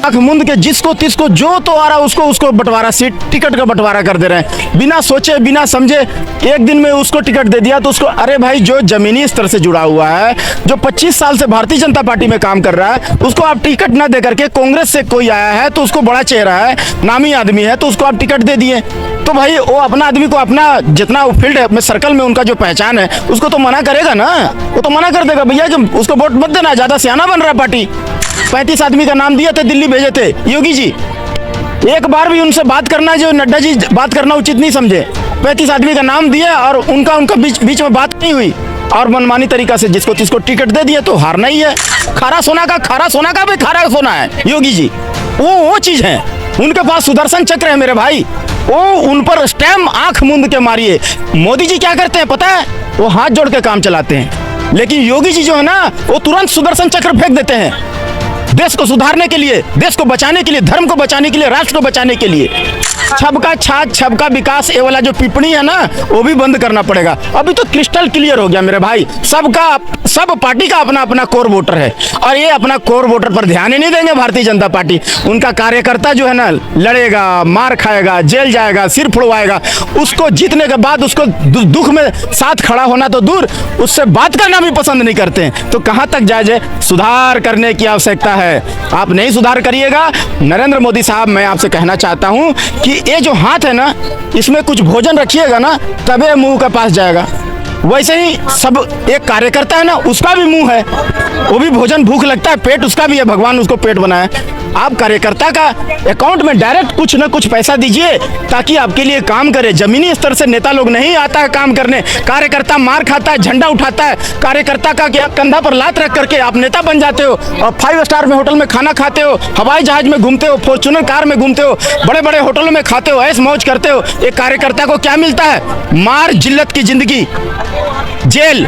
आंख मूंद के जिसको तिसको जो तो आ रहा उसको उसको बंटवारा, सीट टिकट का बंटवारा कर दे रहे हैं बिना सोचे बिना समझे। एक दिन में उसको टिकट दे दिया तो उसको, अरे भाई जो जमीनी स्तर से जुड़ा हुआ है, जो 25 साल से भारतीय जनता पार्टी में काम कर रहा है, उसको आप टिकट ना दे करके कांग्रेस से कोई आया है तो उसको बड़ा चेहरा है, नामी आदमी है, तो उसको आप टिकट दे दिए। तो भाई वो अपना आदमी को अपना जितना फील्ड में सर्कल में उनका जो पहचान है उसको तो मना करेगा ना, वो तो मना कर देगा भैया कि उसको वोट मत देना, ज्यादा सियाना बन रहा है पार्टी। 35 आदमी का नाम दिया थे, दिल्ली भेजे थे योगी जी, एक बार भी उनसे बात करना, जो नड्डा जी बात करना उचित नहीं समझे। 35 आदमी का नाम दिया और उनका बीच में बात नहीं हुई और मनमानी तरीका से जिसको जिसको टिकट दे दिया, तो हारना ही है। खारा सोना का भी खारा सोना है योगी जी, वो चीज है। उनके पास सुदर्शन चक्र है मेरे भाई, वो उन पर स्टैम्प आंख मूंद के मारिए। मोदी जी क्या करते हैं पता है, वो हाथ जोड़ के काम चलाते हैं, लेकिन योगी जी जो है ना वो तुरंत सुदर्शन चक्र फेंक देते हैं। देश को सुधारने के लिए, देश को बचाने के लिए, धर्म को बचाने के लिए, राष्ट्र को बचाने के लिए सबका छाछ सबका विकास, ये वाला जो टिप्पणी है ना वो भी बंद करना पड़ेगा। अभी तो क्रिस्टल क्लियर हो गया मेरे भाई, सब पार्टी का अपना अपना कोर वोटर है और ये अपना कोर वोटर पर ध्यान ही नहीं देंगे भारतीय जनता पार्टी। उनका कार्यकर्ता जो है ना लड़ेगा, मार खाएगा, जेल जाएगा, सिर फुड़वाएगा, उसको जीतने के बाद उसको दुख में साथ खड़ा होना तो दूर, उससे बात करना भी पसंद नहीं करते हैं। तो कहाँ तक जायज है, सुधार करने की आवश्यकता है। आप नहीं सुधार करिएगा, नरेंद्र मोदी साहब मैं आपसे कहना चाहता हूं कि ये जो हाथ है ना इसमें कुछ भोजन रखिएगा ना तबे मुंह के पास जाएगा। वैसे ही सब एक कार्यकर्ता है ना उसका भी मुंह है, वो भी भोजन भूख लगता है, पेट उसका भी है, भगवान उसको पेट बनाया। आप कार्यकर्ता का अकाउंट में डायरेक्ट कुछ ना कुछ पैसा दीजिए ताकि आपके लिए काम करे। जमीनी स्तर से नेता लोग नहीं आता है काम करने, कार्यकर्ता मार खाता है, झंडा उठाता है, कार्यकर्ता का कंधा पर लात रख करके आप नेता बन जाते हो और 5 स्टार में होटल में खाना खाते हो, हवाई जहाज में घूमते हो, फॉर्च्यूनर कार में घूमते हो, बड़े बड़े होटलों में खाते हो, ऐश मौज करते हो। एक कार्यकर्ता को क्या मिलता है, मार, जिल्लत की जिंदगी, जेल,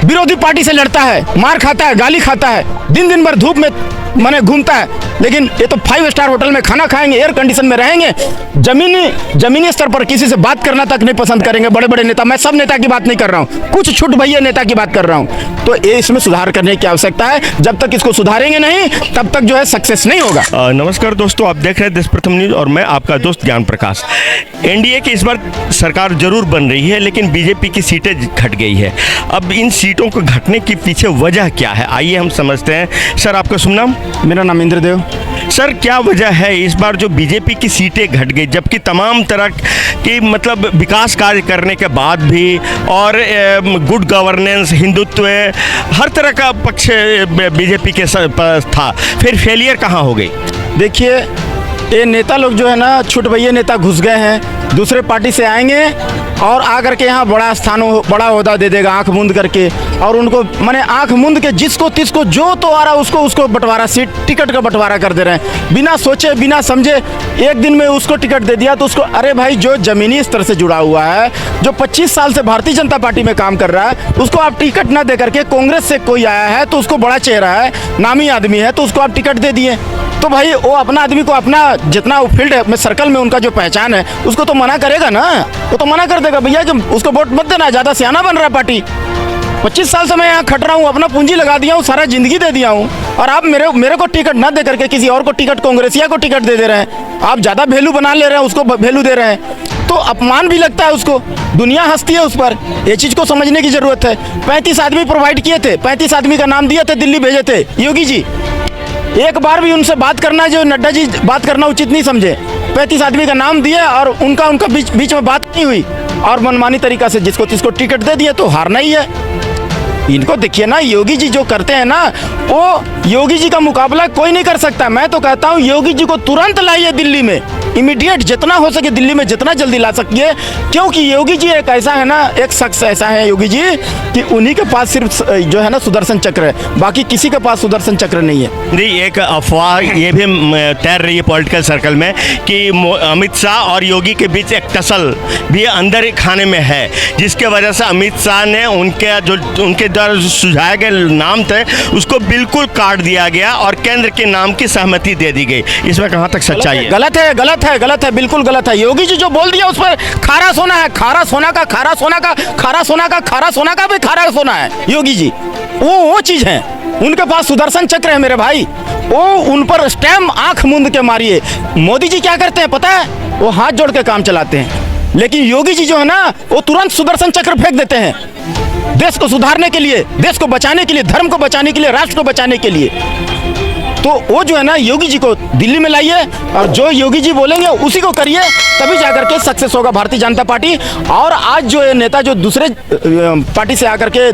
विरोधी पार्टी से लड़ता है, मार खाता है, गाली खाता है, दिन भर धूप में माने घूमता है, लेकिन ये तो 5 स्टार होटल में खाना खाएंगे, एयर कंडीशन में रहेंगे, जमीनी स्तर पर किसी से बात करना तक नहीं पसंद करेंगे। बड़े बड़े नेता, मैं सब नेता की बात नहीं कर रहा हूँ, कुछ छुट भैया नेता की बात कर रहा हूँ। तो ये इसमें सुधार करने की आवश्यकता है, जब तक इसको सुधारेंगे नहीं तब तक जो है सक्सेस नहीं होगा। नमस्कार दोस्तों, आप देख रहे हैं देश प्रथम न्यूज और मैं आपका दोस्त ज्ञान प्रकाश। एनडीए की इस बार सरकार जरूर बन रही है, लेकिन बीजेपी की सीटें घट गई है। अब इन सीटों को घटने के पीछे वजह क्या है, आइए हम समझते हैं। सर आपका शुभ नाम? मेरा नाम इंद्रदेव। सर क्या वजह है इस बार जो बीजेपी की सीटें घट गई, जबकि तमाम तरह की मतलब विकास कार्य करने के बाद भी और गुड गवर्नेंस, हिंदुत्व, हर तरह का पक्ष बीजेपी के पास था, फिर फेलियर कहाँ हो गई? देखिए ये नेता लोग जो है ना, छुट भैया नेता घुस गए हैं, दूसरे पार्टी से आएंगे और आकर के यहाँ बड़ा ओहदा दे देगा आंख मूंद करके, और उनको माने आंख मूंद के जिसको तिसको जो तो आ रहा उसको बंटवारा, सीट टिकट का बंटवारा कर दे रहे हैं बिना सोचे बिना समझे। एक दिन में उसको टिकट दे दिया तो उसको, अरे भाई जो जमीनी स्तर से जुड़ा हुआ है, जो 25 साल से भारतीय जनता पार्टी में काम कर रहा है, उसको आप टिकट ना दे करके कांग्रेस से कोई आया है तो उसको बड़ा चेहरा है, नामी आदमी है, तो उसको आप टिकट दे दिए। तो भाई वो अपना आदमी को अपना जितना फील्ड में सर्कल में उनका जो पहचान है उसको तो मना करेगा ना, वो तो मना कर देगा भैया कि उसको वोट मत देना, ज्यादा सियाना बन रहा है पार्टी। 25 साल से मैं यहाँ खट रहा हूँ, अपना पूंजी लगा दिया हूँ, सारा जिंदगी दे दिया हूँ, और आप मेरे को टिकट ना दे करके किसी और को टिकट, कांग्रेसिया को टिकट दे रहे हैं। आप ज्यादा वैल्यू बना ले रहे हैं, उसको वैल्यू दे रहे हैं, तो अपमान भी लगता है उसको, दुनिया हंसती है उस पर। ये चीज को समझने की जरूरत है। 35 आदमी प्रोवाइड किए थे, 35 आदमी का नाम दिए थे, दिल्ली भेजे थे योगी जी, एक बार भी उनसे बात करना, जो नड्डा जी बात करना उचित नहीं समझे। 35 आदमी का नाम दिया और उनका बीच में बात नहीं हुई और मनमानी तरीका से जिसको तिसको टिकट दे दिया, तो हारना ही है। इनको देखिए ना, योगी जी जो करते हैं ना, वो योगी जी का मुकाबला कोई नहीं कर सकता। मैं तो कहता हूँ योगी जी को तुरंत लाइए दिल्ली में, इमीडिएट, जितना हो सके दिल्ली में जितना जल्दी ला सकिए, क्योंकि योगी जी एक ऐसा है ना, एक शख्स ऐसा है योगी जी कि उन्हीं के पास सिर्फ जो है ना सुदर्शन चक्र है, बाकी किसी के पास सुदर्शन चक्र नहीं है। नहीं, एक अफवाह ये भी तैर रही है पॉलिटिकल सर्कल में कि अमित शाह और योगी के बीच एक टसल भी अंदर खाने में है, जिसके वजह से अमित शाह ने उनके द्वारा जो सुझाए गए नाम थे उसको बिल्कुल काट दिया गया और केंद्र के नाम की सहमति दे दी गई। इसमें कहाँ तक सच्चाई है? गलत है, गलत है, गलत है, बिल्कुल गलत है। योगी जी जो बोल दिया उस पर खारा सोना है, खारा सोना का, खारा सोना का, खारा सोना का, खारा सोना का भी खारा सोना है योगी जी, वो चीज है। उनके पास सुदर्शन चक्र है मेरे भाई, वो उन पर स्टैम्प आंख मूंद के मारिए। मोदी जी क्या करते हैं पता है, वो हाथ जोड़ के काम चलाते हैं, लेकिन योगी जी जो है ना वो तुरंत सुदर्शन चक्र फेंक देते हैं देश को सुधारने के लिए, देश को बचाने के लिए, धर्म को बचाने के लिए, राष्ट्र को बचाने के लिए। तो वो जो है ना योगी जी को दिल्ली में लाइए और जो योगी जी बोलेंगे उसी को करिए, तभी जाकर के सक्सेस होगा भारतीय जनता पार्टी। और आज जो है नेता जो दूसरे पार्टी से आकर के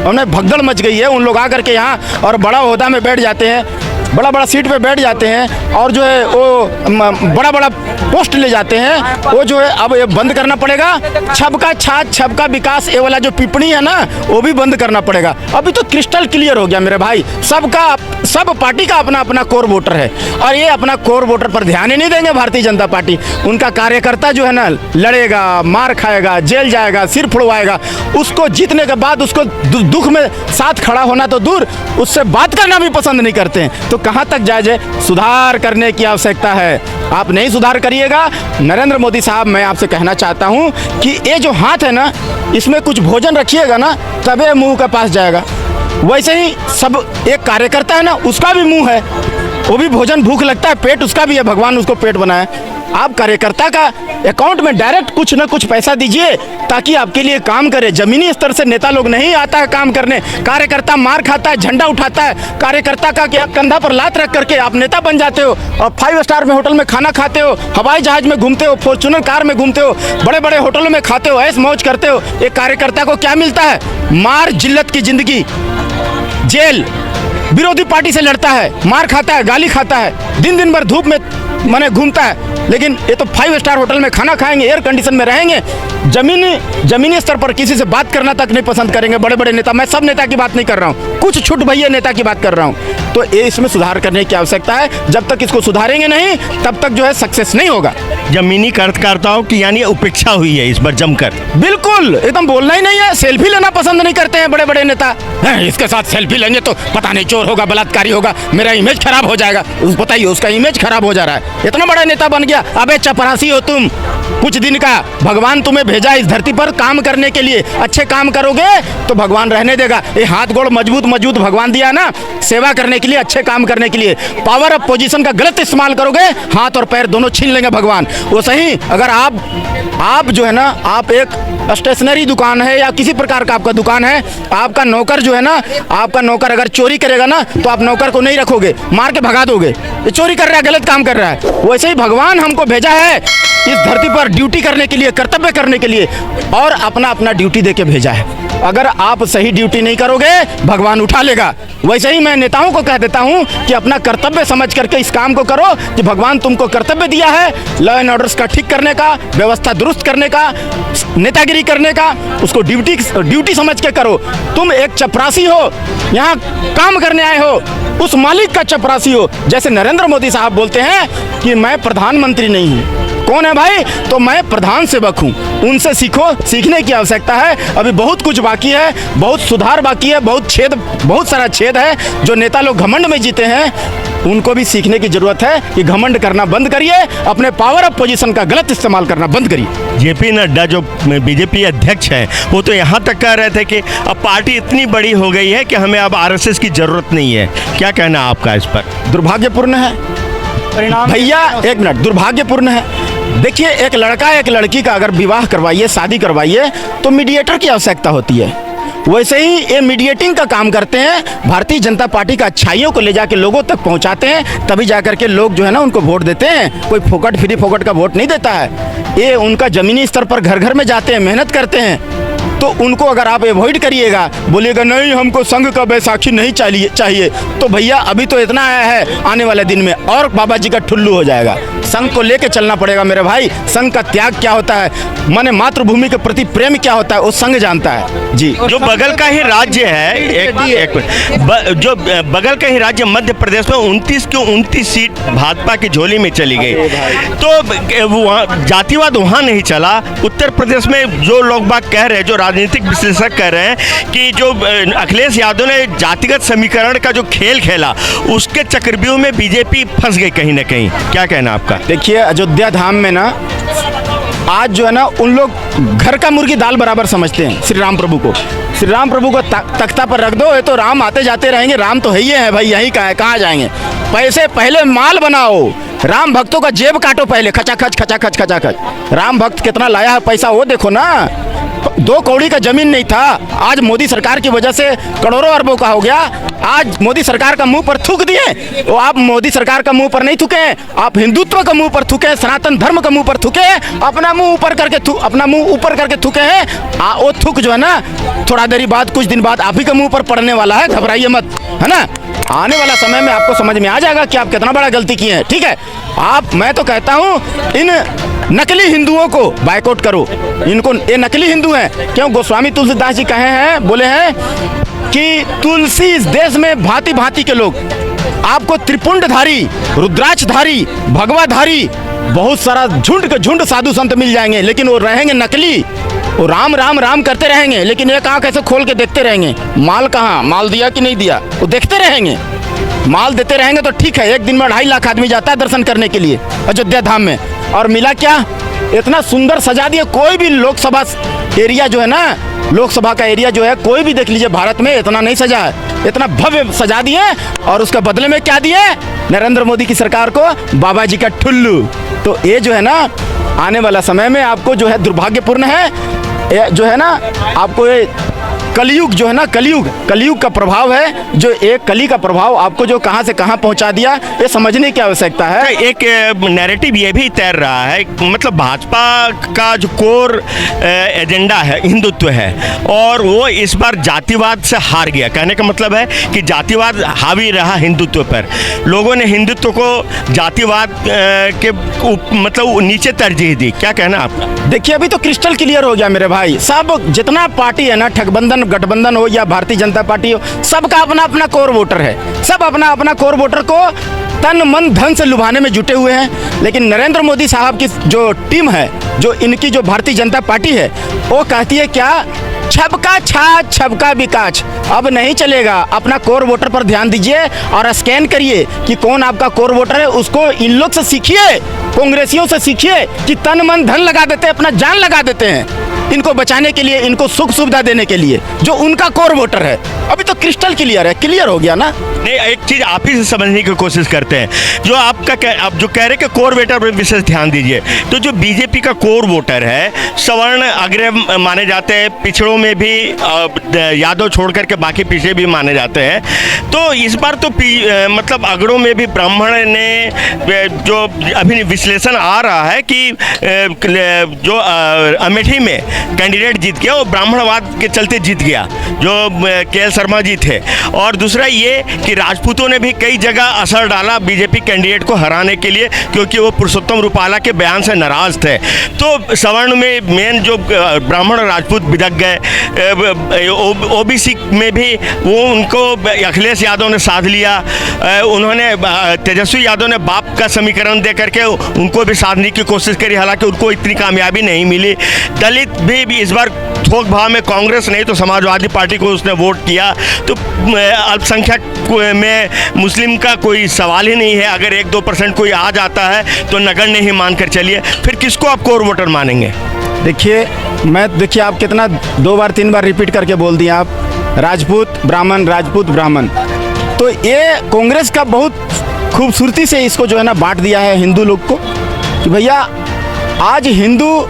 उन्हें भगदड़ मच गई है, उन लोग आकर के यहाँ और बड़ा ओहदा में बैठ जाते हैं, बड़ा बड़ा सीट पे बैठ जाते हैं और जो है वो बड़ा बड़ा पोस्ट ले जाते हैं, वो जो है अब ये बंद करना पड़ेगा। छबका छाछ छबका विकास ये वाला जो टिप्पणी है ना वो भी बंद करना पड़ेगा। अभी तो क्रिस्टल क्लियर हो गया मेरे भाई, सब पार्टी का अपना अपना कोर वोटर है और ये अपना कोर वोटर पर ध्यान ही नहीं देंगे भारतीय जनता पार्टी। उनका कार्यकर्ता जो है ना लड़ेगा, मार खाएगा, जेल जाएगा, सिर फुड़वाएगा, उसको जीतने के बाद उसको दुख में साथ खड़ा होना तो दूर, उससे बात करना भी पसंद नहीं करते हैं। तो कहाँ तक जाए, सुधार करने की आवश्यकता है। आप नहीं सुधार करिएगा, नरेंद्र मोदी साहब मैं आपसे कहना चाहता हूँ कि ये जो हाथ है ना इसमें कुछ भोजन रखिएगा ना तबे मुंह के पास जाएगा। वैसे ही सब एक कार्यकर्ता है ना उसका भी मुंह है, वो भी भोजन भूख लगता है, पेट उसका भी है, भगवान उसको पेट बनाए। आप कार्यकर्ता का अकाउंट में डायरेक्ट कुछ ना कुछ पैसा दीजिए ताकि आपके लिए काम करे। जमीनी स्तर से नेता लोग नहीं आता है काम करने, कार्यकर्ता मार खाता है, झंडा उठाता है, कार्यकर्ता का क्या कंधा पर लात रख करके आप नेता बन जाते हो और 5 स्टार में होटल में खाना खाते हो, हवाई जहाज में घूमते हो, फॉर्च्यूनर कार में घूमते हो, बड़े बड़े होटलों में खाते हो, ऐश मौज करते हो। एक कार्यकर्ता को क्या मिलता है? मार, जिल्लत की जिंदगी, जेल, विरोधी पार्टी से लड़ता है, मार खाता है, गाली खाता है, दिन भर धूप में माने घूमता है। लेकिन ये तो 5 स्टार होटल में खाना खाएंगे, एयर कंडीशन में रहेंगे, जमीनी स्तर पर किसी से बात करना तक नहीं पसंद करेंगे। बड़े बड़े नेता, मैं सब नेता की बात नहीं कर रहा हूँ, कुछ छुट भैया नेता की बात कर रहा हूँ। तो ये इसमें सुधार करने की आवश्यकता है। जब तक इसको सुधारेंगे नहीं तब तक जो है सक्सेस नहीं होगा। जमीनी कार्यकर्ताओं की यानी उपेक्षा हुई है इस बार जमकर। बिल्कुल, एकदम बोलना ही नहीं है। सेल्फी लेना पसंद नहीं करते हैं बड़े बड़े नेता, इसके साथ सेल्फी लेंगे तो पता नहीं चोर होगा, बलात्कारी होगा, मेरा इमेज खराब हो जाएगा। बताइए, उसका इमेज खराब हो जा रहा है, इतना बड़ा नेता बन गया। अबे चपरासी हो तुम, कुछ दिन का भगवान तुम्हें भेजा इस धरती पर काम करने के लिए। अच्छे काम करोगे तो भगवान रहने देगा। ये हाथ गोड़ मजबूत भगवान दिया ना सेवा करने के लिए, अच्छे काम करने के लिए। पावर ऑफ पोजीशन का गलत इस्तेमाल करोगे, हाथ और पैर दोनों छीन लेंगे भगवान। वो सही, अगर आप जो है ना, आप एक स्टेशनरी दुकान है या किसी प्रकार का आपका दुकान है, आपका नौकर जो है ना, आपका नौकर अगर चोरी करेगा ना तो आप नौकर को नहीं रखोगे, मार के भगा दोगे। ये चोरी कर रहा है, गलत काम कर रहा है। वैसे ही भगवान हमको भेजा है इस धरती पर ड्यूटी करने के लिए, कर्तव्य करने के लिए, और अपना अपना ड्यूटी देके भेजा है। अगर आप सही ड्यूटी नहीं करोगे भगवान उठा लेगा। वैसे ही मैं नेताओं को कह देता हूं कि अपना कर्तव्य समझ करके इस काम को करो कि भगवान तुमको कर्तव्य दिया है लॉ एंड ऑर्डर्स का ठीक करने का, व्यवस्था दुरुस्त करने का, नेतागिरी करने का, उसको ड्यूटी समझ के करो। तुम एक चपरासी हो, यहाँ काम करने आए हो, उस मालिक का चपरासी हो। जैसे नरेंद्र मोदी साहब बोलते हैं कि मैं प्रधानमंत्री नहीं हूँ। कौन है भाई? तो मैं प्रधान सेवक हूँ। उनसे सीखो, सीखने की आवश्यकता है। अभी बहुत कुछ बाकी है, बहुत सुधार बाकी है, बहुत सारा छेद है। जो नेता लोग घमंड में जीते हैं उनको भी सीखने की जरूरत है कि घमंड करना बंद करिए, अपने पावर ऑफ पोजीशन का गलत इस्तेमाल करना बंद करिए। जेपी नड्डा जो बीजेपी अध्यक्ष हैं वो तो यहाँ तक कह रहे थे कि अब पार्टी इतनी बड़ी हो गई है कि हमें अब आरएसएस की जरूरत नहीं है। क्या कहना आपका इस पर? दुर्भाग्यपूर्ण है भैया, एक मिनट, दुर्भाग्यपूर्ण है। देखिए, एक लड़का एक लड़की का अगर विवाह करवाइए, शादी करवाइए तो मीडिएटर की आवश्यकता होती है। वैसे ही ये मीडिएटिंग का काम करते हैं, भारतीय जनता पार्टी का अच्छाइयों को ले जाके लोगों तक पहुंचाते हैं, तभी जाकर के लोग जो है ना उनको वोट देते हैं। कोई फोकट का वोट नहीं देता है। ये उनका जमीनी स्तर पर घर घर में जाते हैं, मेहनत करते हैं। तो उनको अगर आप अवॉइड करिएगा, बोलिएगा नहीं हमको संघ का बैसाखी नहीं चाहिए, तो भैया अभी तो इतना आया है, आने वाले दिन में और बाबा जी का ठुल्लू हो जाएगा। संघ को लेके चलना पड़ेगा मेरे भाई। संघ का त्याग क्या होता है, माने मातृभूमि के प्रति प्रेम क्या होता है, वो संघ जानता है जी। जो बगल का ही राज्य है, जो बगल का ही राज्य मध्य प्रदेश में 29 की 29 सीट भाजपा की झोली में चली गई, तो जातिवाद वहाँ नहीं चला। उत्तर प्रदेश में जो लोग बात कह रहे हैं, जो राजनीतिक विश्लेषक कह रहे हैं कि जो अखिलेश यादव ने जातिगत समीकरण का जो खेल खेला, उसके चक्रव्यूह में बीजेपी फंस गई कहीं ना कहीं। क्या कहना आपका? देखिए, अयोध्या धाम में ना आज जो है ना उन लोग घर का मुर्गी दाल बराबर समझते हैं श्री राम प्रभु को। श्री राम प्रभु को तख्ता पर रख दो, ये तो राम आते जाते रहेंगे, राम तो है ही है भाई, यही कहाँ है, कहाँ जाएंगे। पैसे पहले माल बनाओ, राम भक्तों का जेब काटो पहले, खचाखच खचाखच खचाखच। राम भक्त कितना लाया है पैसा वो देखो ना, 2 कौड़ी का जमीन नहीं था, आज मोदी सरकार की वजह से करोड़ों अरबों का हो गया। आज मोदी सरकार का मुंह पर थूक दिए, वो आप मोदी सरकार का मुंह पर नहीं थूके, आप हिंदुत्व का मुंह पर थूके, सनातन धर्म का मुंह पर थूके, अपना मुंह ऊपर करके थूके हैं। वो थूक जो है ना, थोड़ा देरी बाद, कुछ दिन बाद आप ही का मुंह पर पड़ने वाला है, घबराइए मत, है ना। आने वाला समय में आपको समझ में आ जाएगा कि आप कितना बड़ा गलती किए हैं, ठीक है। मैं तो कहता हूँ इन नकली हिंदुओं को बायकॉट करो, इनको, ये नकली हिंदू हैं। क्यों? गोस्वामी तुलसीदास जी कहे हैं, बोले हैं कि तुलसी इस देश में भांति भांति के लोग, आपको त्रिपुंडधारी, रुद्राक्षधारी, भगवाधारी, बहुत सारा झुंड के झुंड साधु संत मिल जाएंगे, लेकिन वो रहेंगे नकली। वो राम राम राम करते रहेंगे, लेकिन एक आंख ऐसे खोल के देखते रहेंगे, माल कहाँ, माल दिया कि नहीं दिया, वो देखते रहेंगे। माल देते रहेंगे तो ठीक है, एक दिन में 2.5 लाख आदमी जाता है दर्शन करने के लिए अयोध्या धाम में, और मिला क्या? इतना सुंदर सजा दिया। कोई भी लोकसभा एरिया जो है ना, लोकसभा का एरिया जो है, कोई भी देख लीजिए भारत में इतना नहीं सजा है, इतना भव्य सजा दिए, और उसके बदले में क्या दिए? नरेंद्र मोदी की सरकार को बाबा जी का ठुल्लू। तो ये जो है ना, आने वाला समय में आपको जो है दुर्भाग्यपूर्ण है, ये जो है ना, आपको ये कलयुग जो है ना, कलयुग का प्रभाव है, जो एक कली का प्रभाव आपको जो कहां से कहां पहुंचा दिया, ये समझने की आवश्यकता है। एक नैरेटिव ये भी तैर रहा है, मतलब भाजपा का जो कोर एजेंडा है हिंदुत्व है, और वो इस बार जातिवाद से हार गया। कहने का मतलब है कि जातिवाद हावी रहा हिंदुत्व पर, लोगों ने हिंदुत्व को जातिवाद के मतलब नीचे तरजीह दी। क्या कहना आपका? देखिए, अभी तो क्रिस्टल क्लियर हो गया मेरे भाई, सब जितना पार्टी है ना, ठगबंधन गठबंधन हो या भारतीय जनता पार्टी हो, सबका अपना अपना कोर वोटर है, सब अपना अपना कोर वोटर को तन मन धन से लुभाने में जुटे हुए हैं। लेकिन नरेंद्र मोदी साहब की जो टीम है, जो इनकी जो भारतीय जनता पार्टी है, वो कहती है क्या? छबका छाछ छबका विकास। अब नहीं चलेगा, अपना कोर वोटर पर ध्यान दीजिए और स्कैन करिए कि कौन आपका कोर वोटर है। उसको इन लोग से सीखिए, कांग्रेसियों से सीखिए कि तन मन धन लगा देते हैं, अपना जान लगा देते हैं इनको बचाने के लिए, इनको सुख सुविधा देने के लिए, जो उनका कोर वोटर है। अभी तो क्रिस्टल क्लियर है, क्लियर हो गया ना। नहीं, एक चीज आप ही से समझने की कोशिश करते हैं, जो आप जो कह रहे कि कोर वोटर पर विशेष ध्यान दीजिए, तो जो बीजेपी का कोर वोटर है, सवर्ण अग्रय माने जाते हैं, पिछड़ों में भी यादव छोड़ करके बाकी पीछे भी माने जाते हैं। तो इस बार तो मतलब अगड़ों में भी ब्राह्मण ने जो अभी विश्लेषण आ रहा है कि जो अमेठी में कैंडिडेट जीत गया, वो ब्राह्मणवाद के चलते जीत गया, जो के.एल. शर्मा जी थे। और दूसरा ये कि राजपूतों ने भी कई जगह असर डाला बीजेपी कैंडिडेट को हराने के लिए, क्योंकि वो पुरुषोत्तम रूपाला के बयान से नाराज थे। तो सवर्ण में मेन जो ब्राह्मण और राजपूत बिदक गए, ओबीसी में भी वो उनको अखिलेश यादव ने साध लिया, उन्होंने तेजस्वी यादव ने बाप का समीकरण दे करके उनको भी साधने की कोशिश करी, हालांकि उनको इतनी कामयाबी नहीं मिली। दलित भी इस बार थोक भाव में कांग्रेस नहीं तो समाजवादी पार्टी को उसने वोट किया। तो अल्पसंख्यक में मुस्लिम का कोई सवाल ही नहीं है, अगर 1-2% कोई आ जाता है तो नगण्य ही मानकर चलिए, फिर किसको आप कोर वोटर मानेंगे? देखिए आप कितना 2 बार 3 बार रिपीट करके बोल दिए आप, राजपूत ब्राह्मण, राजपूत ब्राह्मण। तो ये कांग्रेस का बहुत खूबसूरती से इसको जो है ना बांट दिया है हिंदू लोग को, कि भैया आज हिंदू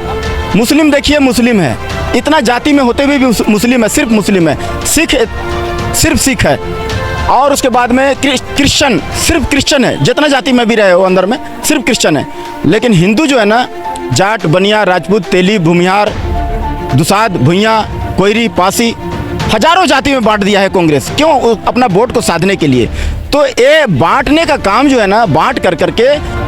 मुस्लिम, देखिए मुस्लिम है, इतना जाति में होते हुए भी मुस्लिम है, सिर्फ मुस्लिम है, सिर्फ सिख है, और उसके बाद में क्रिश्चियन, सिर्फ क्रिश्चियन है, जितना जाति में भी रहे हो अंदर में सिर्फ क्रिश्चियन है। लेकिन हिंदू जो है ना, जाट, बनिया, राजपूत, तेली, भूमिहार, दुसाध, भुइयाँ, कोयरी, पासी, हजारों जाति में बांट दिया है कांग्रेस। क्यों? अपना वोट को साधने के लिए। तो ये बांटने का काम जो है ना, बांट कर करके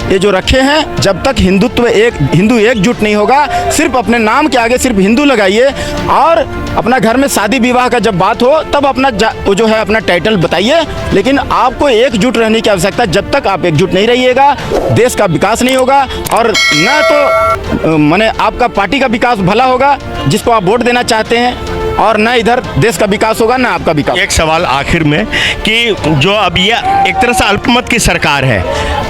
ये जो रखे हैं, जब तक हिंदू एकजुट नहीं होगा, सिर्फ अपने नाम के आगे सिर्फ हिंदू लगाइए, और अपना घर में शादी विवाह का जब बात हो तब अपना वो जो है अपना टाइटल बताइए। लेकिन आपको एकजुट रहने की आवश्यकता, जब तक आप एकजुट नहीं रहिएगा देश का विकास नहीं होगा, और न तो माने आपका पार्टी का विकास भला होगा जिसको आप वोट देना चाहते हैं, और न इधर देश का विकास होगा ना आपका विकास। एक सवाल आखिर में कि जो अब ये एक तरह से अल्पमत की सरकार है,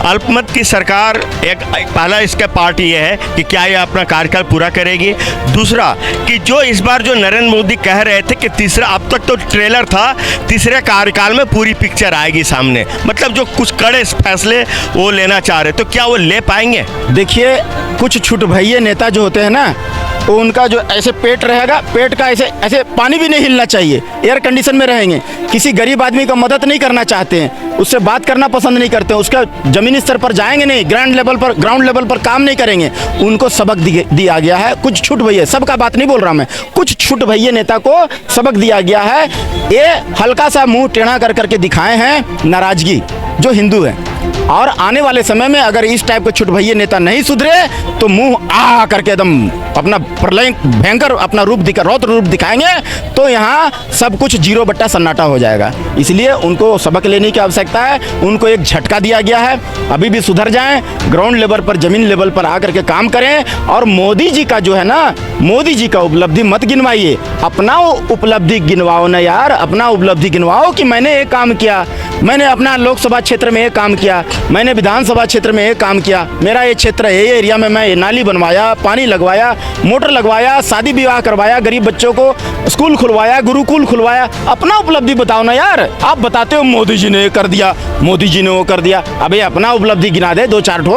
अल्पमत की सरकार एक पहला इसका पार्ट ये है कि क्या ये अपना कार्यकाल पूरा करेगी। दूसरा कि जो इस बार जो नरेंद्र मोदी कह रहे थे कि तीसरा, अब तक तो ट्रेलर था, तीसरे कार्यकाल में पूरी पिक्चर आएगी सामने, मतलब जो कुछ कड़े फैसले वो लेना चाह रहे, तो क्या वो ले पाएंगे? देखिए कुछ छुट भैये नेता जो होते हैं ना, तो उनका जो ऐसे पेट रहेगा, पेट का ऐसे ऐसे पानी भी नहीं हिलना चाहिए, एयर कंडीशन में रहेंगे, किसी गरीब आदमी का मदद नहीं करना चाहते हैं, उससे बात करना पसंद नहीं करते हैं, उसका जमीनी स्तर पर जाएंगे नहीं, ग्राउंड लेवल पर काम नहीं करेंगे। उनको सबक दिया गया है। कुछ छुट भैया, सबका बात नहीं बोल रहा मैं, कुछ छुट भैया नेता को सबक दिया गया है। ये हल्का सा मुंह टेढ़ा कर करके दिखाए हैं नाराजगी जो हिंदू है, और आने वाले समय में अगर इस टाइप के छुट भैया नेता नहीं सुधरे तो मुंह आ करके एकदम अपना प्रलय भयंकर अपना रौद्र रूप दिखाएंगे, तो यहाँ सब कुछ 0 सन्नाटा हो जाएगा। इसलिए उनको सबक लेने की आवश्यकता है। उनको एक झटका दिया गया है, अभी भी सुधर जाएं, ग्राउंड लेवल पर, जमीन लेवल पर आकर के काम करें। और मोदी जी का जो है ना, मोदी जी का उपलब्धि मत गिनवाइए, अपना उपलब्धि गिनवाओ ना यार, अपना उपलब्धि गिनवाओ कि मैंने ये काम किया, मैंने अपना लोकसभा क्षेत्र में ये काम किया, मैंने विधानसभा क्षेत्र में ये काम किया, मेरा ये क्षेत्र है, ये एरिया में मैं नाली बनवाया, पानी लगवाया, मोटर लगवाया, शादी विवाह करवाया, गरीब बच्चों को स्कूल खुलवाया, गुरुकुल खुलवाया। अपना उपलब्धि बताओ ना यार। आप बताते हो मोदी जी ने ये कर दिया, मोदी जी ने वो कर दिया। अबे अपना उपलब्धि गिना दे, 2-4 ठो,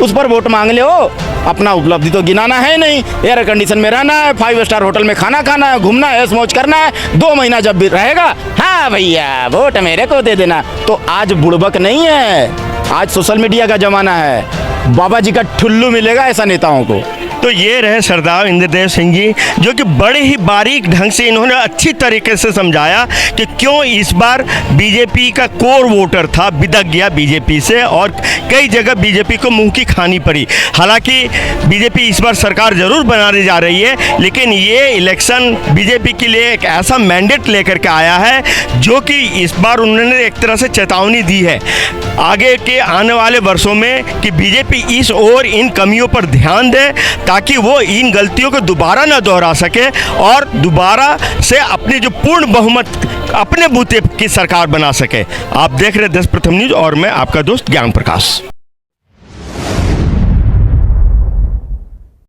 उस पर वोट मांग ले हो। अपना उपलब्धि तो गिनाना है नहीं। एयर कंडीशन में रहना है, 5 स्टार होटल में खाना खाना है, घूमना है, ऐश मौज करना है, 2 महीना जब भी रहेगा, हाँ भैया वोट मेरे को दे देना। तो आज बुड़बक नहीं है, आज सोशल मीडिया का जमाना है। बाबा जी का ठुल्लू मिलेगा ऐसा नेताओं को। तो ये रहे सरदार इंद्रदेव सिंह जी, जो कि बड़े ही बारीक ढंग से इन्होंने अच्छी तरीके से समझाया कि क्यों इस बार बीजेपी का कोर वोटर था बिदक गया बीजेपी से, और कई जगह बीजेपी को मुंह की खानी पड़ी। हालांकि बीजेपी इस बार सरकार जरूर बनाने जा रही है, लेकिन ये इलेक्शन बीजेपी के लिए एक ऐसा मैंडेट लेकर के आया है जो कि इस बार उन्होंने एक तरह से चेतावनी दी है आगे के आने वाले वर्षों में कि बीजेपी इस ओर इन कमियों पर ध्यान दे, ताकि वो इन गलतियों को दोबारा न दोहरा सके और दोबारा से अपनी जो पूर्ण बहुमत अपने बूते की सरकार बना सके। आप देख रहे देश प्रथम न्यूज़ और मैं आपका दोस्त ज्ञान प्रकाश।